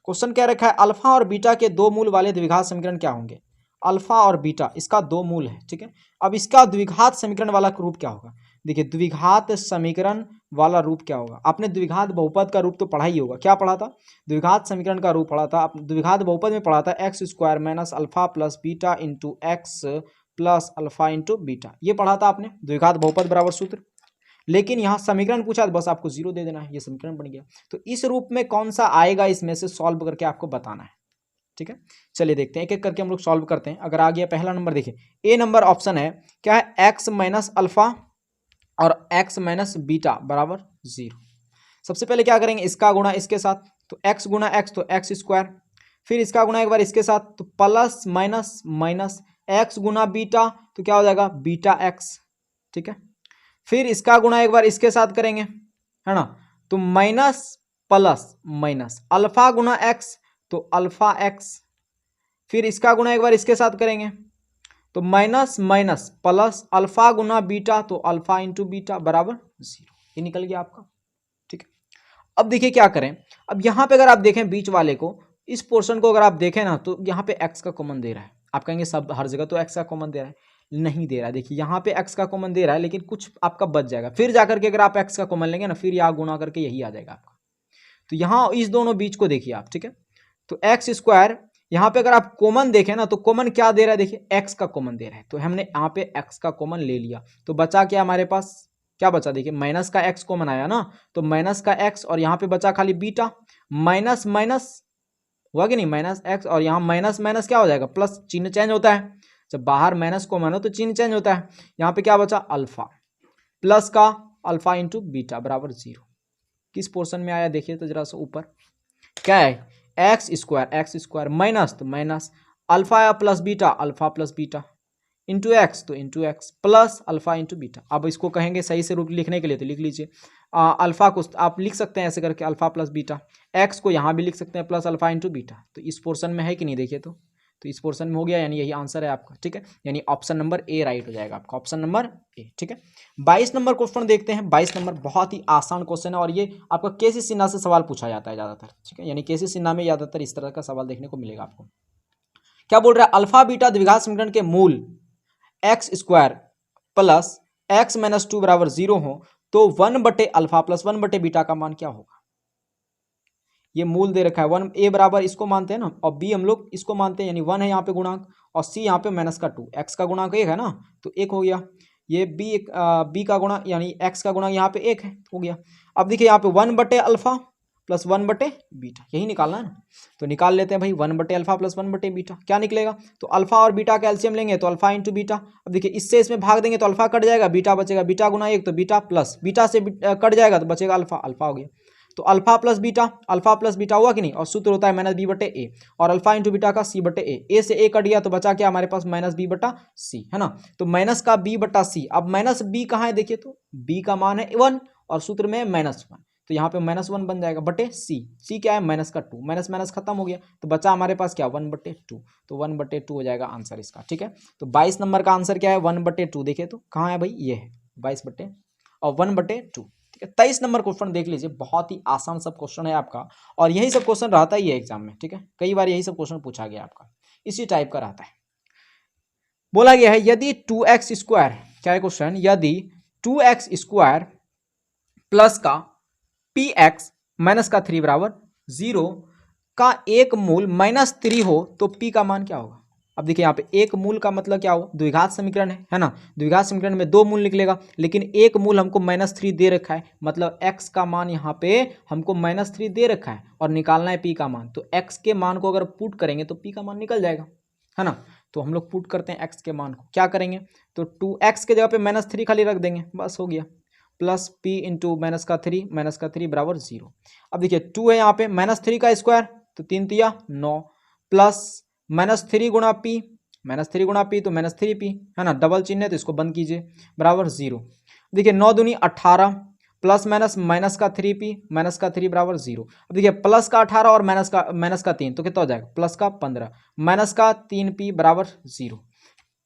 क्वेश्चन क्या रखा है, अल्फा और बीटा के 2 मूल वाले द्विघात समीकरण क्या होंगे। अल्फा और बीटा इसका 2 मूल है, ठीक है। अब इसका द्विघात समीकरण वाला रूप क्या होगा। देखिए द्विघात समीकरण वाला रूप क्या होगा, आपने द्विघात बहुपद का रूप तो पढ़ा ही होगा। क्या पढ़ा था, द्विघात समीकरण का रूप पढ़ा था, द्विघात बहुपद में पढ़ा था x² minus alpha plus beta into x plus alpha into beta, ये पढ़ा था आपने, द्विघात बहुपद बराबर सूत्र। लेकिन यहाँ समीकरण पूछा तो बस आपको 0 दे देना है, ये समीकरण बन गया। तो इस रूप में कौन सा आएगा इसमें से सॉल्व करके आपको बताना है, ठीक है। चलिए देखते हैं, एक एक करके हम लोग सॉल्व करते हैं। अगर आ गया पहला नंबर, देखिए ए नंबर ऑप्शन है क्या है, x माइनस अल्फा और x माइनस बीटा बराबर 0। सबसे पहले क्या करेंगे, इसका गुणा इसके साथ, तो x गुणा x तो x², फिर इसका गुणा एक बार इसके साथ तो प्लस माइनस माइनस x गुणा बीटा तो क्या हो जाएगा बीटा x, ठीक है। फिर इसका गुणा एक बार इसके साथ करेंगे है ना, तो माइनस प्लस माइनस अल्फा गुणा x तो अल्फा x, फिर इसका गुणा एक बार इसके साथ करेंगे तो माइनस माइनस प्लस अल्फा गुना बीटा तो अल्फा इंटू बीटा बराबर 0, ये निकल गया आपका, ठीक है। अब देखिए क्या करें, अब यहाँ पे अगर आप देखें बीच वाले को इस पोर्शन को अगर आप देखें ना तो यहाँ पे x का कॉमन दे रहा है। आप कहेंगे सब हर जगह तो x का कॉमन दे रहा है, नहीं दे रहा है। देखिए यहाँ पे x का कॉमन दे रहा है लेकिन कुछ आपका बच जाएगा, फिर जाकर के अगर आप x का कॉमन लेंगे ना फिर यहाँ गुना करके यही आ जाएगा आपका। तो यहाँ इस दोनों बीच को देखिए आप, ठीक है। तो एक्स स्क्वायर यहाँ पे अगर आप कॉमन देखें ना तो कॉमन क्या दे रहा है, देखिए x का कॉमन दे रहा है, तो हमने यहाँ पे x का कॉमन ले लिया। तो बचा क्या हमारे पास, क्या बचा, देखिए माइनस का x कॉमन आया ना, तो माइनस का x और यहाँ पे बचा खाली बीटा, माइनस माइनस हुआ कि नहीं, माइनस x और यहाँ माइनस माइनस क्या हो जाएगा, प्लस, चिन्ह चेंज होता है जब बाहर माइनस कॉमन हो तो चिन्ह चेंज होता है। यहाँ पे क्या बचा, अल्फा, प्लस का अल्फा इंटू बीटा बराबर 0। किस पोर्शन में आया देखिए तो जरा सा ऊपर, क्या है, एक्स स्क्वायर माइनस, तो minus alpha plus beta, alpha plus beta into x, तो into x plus alpha into beta. अब इसको कहेंगे सही से रूप लिखने के लिए तो लिख लीजिए, अल्फा को आप लिख सकते हैं ऐसे करके अल्फा प्लस बीटा, एक्स को यहाँ भी लिख सकते हैं प्लस अल्फा इंटू बीटा। तो इस पोर्शन में है कि नहीं, देखिए तो इस पोर्शन में हो गया, यानी यही आंसर है आपका, ठीक है। यानी ऑप्शन नंबर ए राइट हो जाएगा आपका, ऑप्शन नंबर ए, ठीक है। 22 नंबर क्वेश्चन देखते हैं। 22 नंबर बहुत ही आसान क्वेश्चन है और ये आपका केसी सिन्हा से सवाल पूछा जाता है ज़्यादातर, ठीक है। यानी केसी सिन्हा में ज़्यादातर इस तरह का सवाल देखने को मिलेगा आपको। क्या बोल रहा है, अल्फा बीटा द्विघात समीकरण के मूल x square plus x minus 2 बराबर 0 हो तो 1/अल्फा प्लस 1/बीटा का मान क्या होगा। ये मूल दे रखा है, 1 a बराबर इसको मानते हैं ना, और b हम लोग इसको मानते हैं, यानी 1 है यहाँ पे गुणांक और c यहाँ पे माइनस का 2, x का गुणांक 1 है ना तो 1 हो गया, ये b का गुणा यानी x का गुणा यहाँ पे 1 है, हो गया। अब देखिए यहाँ पे 1/अल्फा प्लस 1/बीटा, यही निकालना है ना, तो निकाल लेते हैं भाई, 1/अल्फा प्लस 1/बीटा क्या निकलेगा, तो अल्फा और बीटा का एलसीएम लेंगे तो अल्फा इंटू बीटा। अब देखिए इससे इसमें भाग देंगे तो अल्फा कट जाएगा, बीटा बचेगा, बीटा गुना 1 तो बीटा प्लस बीटा से कट जाएगा तो बचेगा अल्फा, अल्फा हो गया। तो अल्फा प्लस बीटा हुआ कि नहीं, और सूत्र होता है माइनस बी बटे ए, और अल्फा इंटू बीटा का सी बटे ए से ए कट गया तो बचा क्या हमारे पास, माइनस बी बटा सी, है ना। तो माइनस का बी बटा सी, अब माइनस बी कहाँ है देखिए, तो बी का मान है 1 और सूत्र में -1, तो यहाँ पे -1 बन जाएगा बटे सी क्या है, माइनस का 2, माइनस माइनस खत्म हो गया तो बचा हमारे पास क्या, 1/2, तो 1/2 हो जाएगा आंसर इसका, ठीक है। तो 22 नंबर का आंसर क्या है, 1/2, देखिए तो कहाँ है भाई, ये है 22 और 1/2, ठीक है। 23 नंबर क्वेश्चन देख लीजिए, बहुत ही आसान सब क्वेश्चन है आपका, और यही सब क्वेश्चन रहता ही है एग्जाम में, ठीक है। कई बार यही सब क्वेश्चन पूछा गया आपका, इसी टाइप का रहता है। बोला गया है यदि 2x स्क्वायर, क्या है क्वेश्चन, यदि 2x स्क्वायर प्लस का px माइनस का 3 बराबर 0 का एक मूल -3 हो तो p का मान क्या होगा। अब देखिए यहाँ पे एक मूल का मतलब क्या हो, द्विघात समीकरण है ना, द्विघात समीकरण में 2 मूल निकलेगा, लेकिन एक मूल हमको -3 दे रखा है, मतलब x का मान यहाँ पे हमको -3 दे रखा है और निकालना है p का मान। तो x के मान को अगर पुट करेंगे तो p का मान निकल जाएगा, है ना। तो हम लोग पुट करते हैं x के मान को, क्या करेंगे, तो 2x के जगह पे -3 खाली रख देंगे, बस हो गया, प्लस p इंटू माइनस का 3 बराबर 0। अब देखिए 2 है यहाँ पे, -3 का स्क्वायर तो 3 तिया 9, प्लस -3 गुणा p, तो -3p, है ना, डबल चिन्ह है तो इसको बंद कीजिए, बराबर 0। देखिए 9 दूनी 18, प्लस माइनस का 3p, माइनस का 3 बराबर 0। अब देखिए प्लस का 18 और माइनस का 3 तो कितना हो जाएगा, प्लस का 15, माइनस का 3p बराबर 0।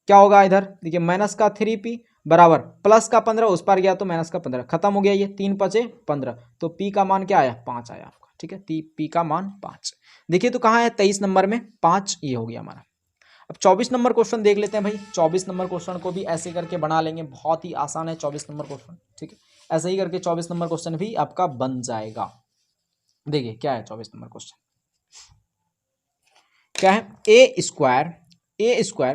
क्या होगा इधर, देखिए माइनस का 3p बराबर प्लस का 15, उस पर गया तो माइनस का 15, खत्म हो गया, ये 3 5 15, तो p का मान क्या आया, 5 आया आपका, ठीक है। p का मान 5, देखिए तो कहाँ है 23 नंबर में 5, ये हो गया हमारा। अब 24 नंबर क्वेश्चन देख लेते हैं भाई। 24 नंबर क्वेश्चन को भी ऐसे करके बना लेंगे, बहुत ही आसान है 24 नंबर क्वेश्चन, ठीक है। ऐसे ही करके 24 नंबर क्वेश्चन भी आपका बन जाएगा। देखिए क्या है 24 नंबर क्वेश्चन, क्या है, ए स्क्वायर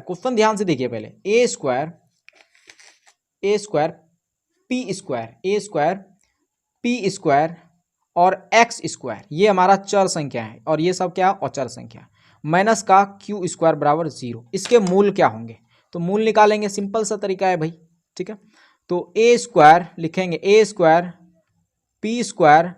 क्वेश्चन ध्यान से देखिए पहले, ए स्क्वायर पी स्क्वायर और एक्स स्क्वायर, ये हमारा चर संख्या है और ये सब क्या है, अचर संख्या, माइनस का क्यू स्क्वायर बराबर 0, इसके मूल क्या होंगे, तो मूल निकालेंगे, सिंपल सा तरीका है भाई, ठीक है। तो ए स्क्वायर लिखेंगे, a square p square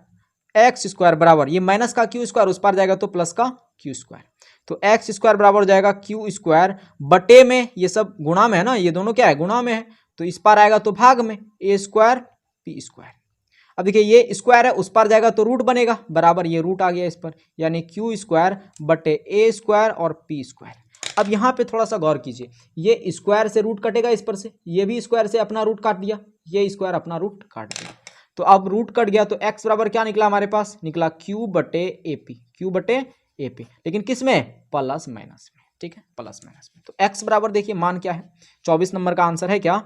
x square बराबर, ये माइनस का क्यू स्क्वायर उस पर जाएगा तो प्लस का क्यू स्क्वायर, तो एक्स स्क्वायर बराबर हो जाएगा क्यू स्क्वायर बटे में, ये सब गुणा में है ना, ये दोनों क्या है, गुणा में है, तो इस पर आएगा तो भाग में, ए स्क्वायर पी स्क्वायर। अब देखिए ये स्क्वायर है, उस पर जाएगा तो रूट बनेगा, बराबर ये रूट आ गया इस पर, यानी क्यू स्क्वायर बटे ए स्क्वायर और पी स्क्वायर। अब यहाँ पे थोड़ा सा गौर कीजिए, ये स्क्वायर से रूट कटेगा इस पर से, ये भी स्क्वायर से अपना रूट काट दिया, ये स्क्वायर अपना रूट काट दिया, तो अब रूट कट गया तो x बराबर क्या निकला हमारे पास, निकला क्यू बटे ए पी, AP, लेकिन किस में, प्लस माइनस में, ठीक है, प्लस माइनस में। तो x बराबर देखिए मान क्या है, 24 नंबर का आंसर है क्या,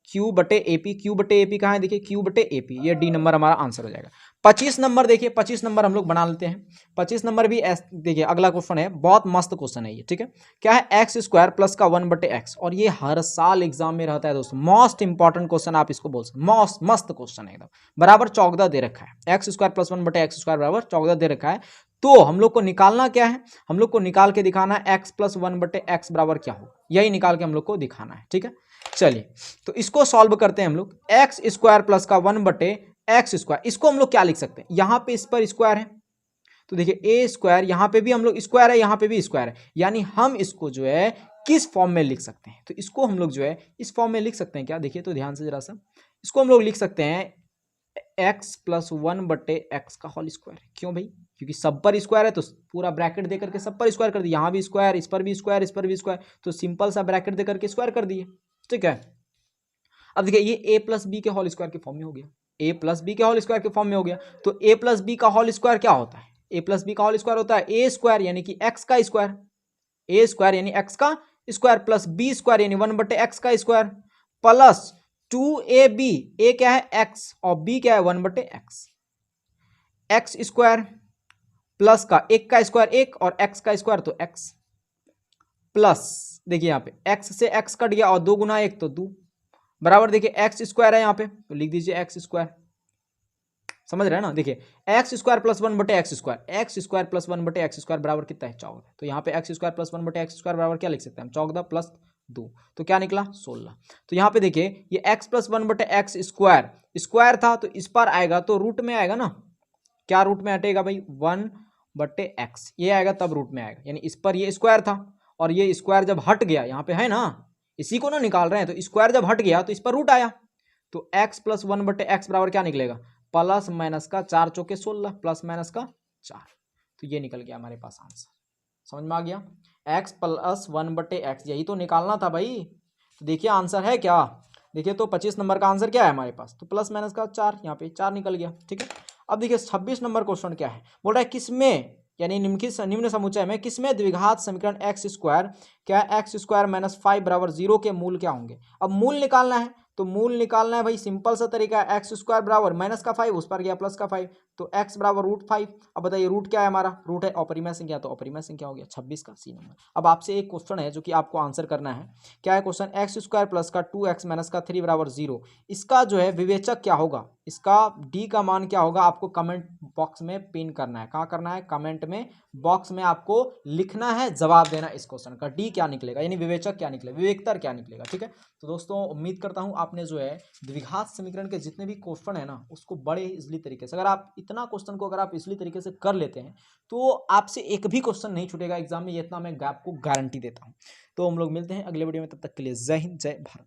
Q बटे AP। Q बटे AP कहाँ है, देखिए Q बटे AP, ये D नंबर हमारा आंसर हो जाएगा। 25 नंबर देखिए, 25 नंबर हम लोग बना लेते हैं। 25 नंबर भी देखिए अगला क्वेश्चन है, बहुत मस्त क्वेश्चन है ये, ठीक है। क्या है, एक्स स्क्वायर प्लस का 1 बटे एक्स, और ये हर साल एग्जाम में रहता है दोस्तों, मोस्ट इंपॉर्टेंट क्वेश्चन आप इसको बोल सकते, मोस्ट मस्त क्वेश्चन है एकदम। बराबर 14 दे रखा है, एक्स स्क्वायर प्लस 1 बटे एक्स स्क्वायर बराबर 14 दे रखा है। तो हम लोग को निकालना क्या है, हम लोग को निकाल के दिखाना है एक्स प्लस 1 बटे एक्स बराबर क्या होगा, यही निकाल के हम लोग को दिखाना है, ठीक है। चलिए तो इसको सॉल्व करते हैं हम लोग। एक्स स्क्वायर प्लस का 1 बटे एक्स स्क्वायर, इसको हम लोग क्या लिख सकते हैं, यहां पे इस पर स्क्वायर है, तो देखिए ए स्क्वायर, यहां पे भी हम लोग स्क्वायर है, यहां पे भी स्क्वायर है, यानी हम इसको जो है किस फॉर्म में लिख सकते हैं, तो इसको हम लोग जो है इस फॉर्म में लिख सकते हैं क्या, देखिए तो ध्यान से जरा सा, इसको हम लोग लिख सकते हैं एक्स प्लस 1 बटे एक्स का होल स्क्वायर। क्यों भाई, क्योंकि सब पर स्क्वायर है तो पूरा ब्रैकेट दे करके सब पर स्क्वायर कर दिया, यहां भी स्क्वायर, इस पर भी स्क्वायर, इस पर भी स्क्वायर, तो सिंपल सा ब्रैकेट दे करके स्क्वायर कर दिए, ठीक है। अब देखिए ये ए प्लस बी के होल स्क्वायर के फॉर्म में हो गया, ए प्लस बी के होल स्क्वायर के फॉर्म में हो गया। तो ए प्लस बी का होल स्क्वायर क्या होता है, ए प्लस बी का होल स्क्वायर होता है ए स्क्वायर यानी कि एक्स का स्क्वायर, ए स्क्वायर यानी एक्स का स्क्वायर, प्लस बी स्क्वायर यानी 1 बटे एक्स का स्क्वायर, प्लस 2ab, ए क्या है एक्स और बी क्या है 1 बटे एक्स, एक्स स्क्वायर प्लस का एक का स्क्वायर एक और एक्स का स्क्वायर तो एक्स, प्लस देखिए यहाँ पे एक्स से एक्स कट गया और 2 गुना 1 तो 2, बराबर देखिए एक्स स्क्वायर है यहाँ पे तो लिख दीजिए एक्स स्क्वायर, समझ रहे हैं ना। देखिए एक्स स्क्वायर प्लस 1 बटे x square, x square plus 1 बटे एक्स स्क्वायर बराबर कितना है 14, तो यहाँ पे एक्स स्क्वायर प्लस 1 बटे एक्स स्क्वायर बराबर क्या लिख सकते हैं हम, 14 प्लस 2, तो क्या निकला 16। तो यहाँ पे देखिए ये एक्स प्लस 1 बटे एक्स स्क्वायर स्क्वायर था तो इस पर आएगा तो रूट में आएगा ना, क्या रूट में हटेगा भाई 1 बटे एक्स, ये आएगा तब रूट में आएगा, यानी इस पर ये स्क्वायर था और ये स्क्वायर जब हट गया, यहाँ पे है ना, इसी को ना निकाल रहे हैं, तो स्क्वायर जब हट गया तो इस पर रूट आया, तो एक्स प्लस 1 बटे एक्स बराबर क्या निकलेगा, प्लस माइनस का 4 चौके 16, प्लस माइनस का 4, तो ये निकल गया हमारे पास आंसर, समझ में आ गया। एक्स प्लस 1 बटे एक्स, यही तो निकालना था भाई, तो देखिए आंसर है क्या, देखिए तो 25 नंबर का आंसर क्या है हमारे पास, तो प्लस माइनस का 4, यहाँ पे 4 निकल गया, ठीक है। अब देखिए 26 नंबर क्वेश्चन क्या है, बोल रहा है किसमें, यानी निम्न समुच्चय में किसमें द्विघात समीकरण एक्स स्क्वायर क्या है, एक्स स्क्वायर माइनस 5 बराबर 0 के मूल क्या होंगे। अब मूल निकालना है, तो मूल निकालना है भाई सिंपल सा तरीका है, एक्स स्क्वायर बराबर माइनस का 5 उस पर गया प्लस का 5, तो एक्स बराबर √5। अब बताइए रूट क्या है हमारा, रूट है अपरिमेय संख्या, तो अपरिमेय संख्या हो गया 26 का सी नंबर। अब आपसे एक क्वेश्चन है जो कि आपको आंसर करना है, क्या है क्वेश्चन, एक्स स्क्वायर प्लस का 2x माइनस का 3 बराबर 0, इसका जो है विवेचक क्या होगा, इसका डी का मान क्या होगा, आपको कमेंट बॉक्स में पिन करना है, कहाँ करना है, कमेंट में बॉक्स में आपको लिखना है, जवाब देना इस क्वेश्चन का, डी क्या निकलेगा यानी विवेचक क्या निकलेगा, विवेकतर क्या निकलेगा, ठीक है। तो दोस्तों उम्मीद करता हूं आपने जो है द्विघात समीकरण के जितने भी क्वेश्चन है ना उसको बड़े इजली तरीके से, अगर आप इतना क्वेश्चन को अगर आप इजली तरीके से कर लेते हैं तो आपसे एक भी क्वेश्चन नहीं छूटेगा एग्जाम में, ये इतना मैं आपको गारंटी देता हूं। तो हम लोग मिलते हैं अगले वीडियो में, तब तक के लिए जय हिंद जय भारत।